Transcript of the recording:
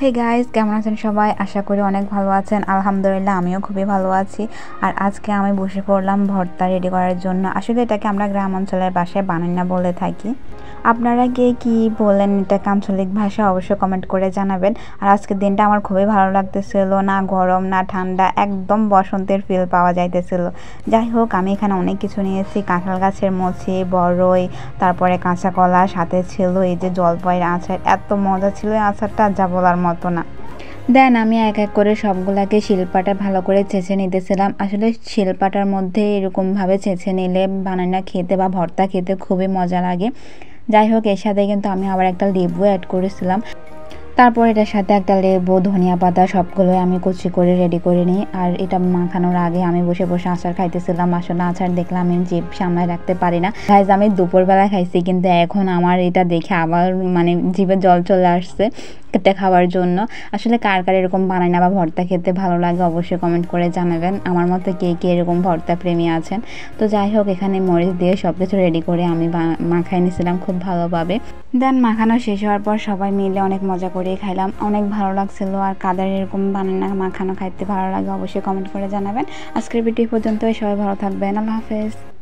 Hey guys, কেমন আছেন সবাই? আশা করি অনেক ভালো আছেন। আলহামদুলিল্লাহ, আমিও খুবই ভালো আছি। আর আজকে আমি বসে পড়লাম ভর্তা রেডি করার জন্য। আসলে এটাকে আমরা গ্রাম অঞ্চলের ভাষায় বানান্না বলে থাকি। আপনারা কে কী বলেন এটাকে আঞ্চলিক ভাষা অবশ্যই কমেন্ট করে জানাবেন। আর আজকের দিনটা আমার খুবই ভালো লাগতেছিল, না গরম না ঠান্ডা, একদম বসন্তের ফিল পাওয়া যাইতেছিল। যাই হোক, আমি এখানে অনেক কিছু নিয়েছি। কাঁঠাল গাছের মুচি, বড়ই, তারপরে কাঁচা কলা, সাথে ছিল এই যে জলপাইয়ের আচার। এত মজা ছিল এই আচারটা, যা বলার মতো না। দেন আমি এক এক করে সবগুলাকে শিলপাটা ভালো করে ছেঁচে নিতেছিলাম। আসলে শিলপাটার মধ্যে এরকমভাবে ছেঁচে নিলে বানানা খেতে বা ভর্তা খেতে খুবই মজা লাগে। যাই হোক, এর সাথে কিন্তু আমি আবার একটা লেবু অ্যাড করেছিলাম। তারপর এটার সাথে একটা লেবু, ধনিয়া পাতা সবগুলোই আমি কুচি করে রেডি করে নিই। আর এটা মাখানোর আগে আমি বসে বসে আচার খাইতেছিলাম। আসলে আচার দেখলে আমি জিভ সামলায় রাখতে পারি না। গাইজ, আমি দুপুরবেলা খাইছি, কিন্তু এখন আমার এটা দেখে আবার জিভে জল চলে আসছে এটা খাওয়ার জন্য। আসলে কার কার এরকম বানায় বা ভর্তা খেতে ভালো লাগে অবশ্যই কমেন্ট করে জানাবেন। আমার মতো কে কে এরকম ভর্তা প্রেমী আছেন। তো যাই হোক, এখানে মরিচ দিয়ে সব কিছু রেডি করে আমি মাখাই নিয়েছিলাম খুব ভালোভাবে। দেন মাখানো শেষ হওয়ার পর সবাই মিলে অনেক মজা করে খাইলাম, অনেক ভালো লাগছিল। আর কাদের এরকম বানানা মাখানো খাইতে ভালো লাগে অবশ্যই কমেন্ট করে জানাবেন। আজকের ভিডিও পর্যন্ত, সবাই ভালো থাকবেন। আল্লাহ হাফেজ।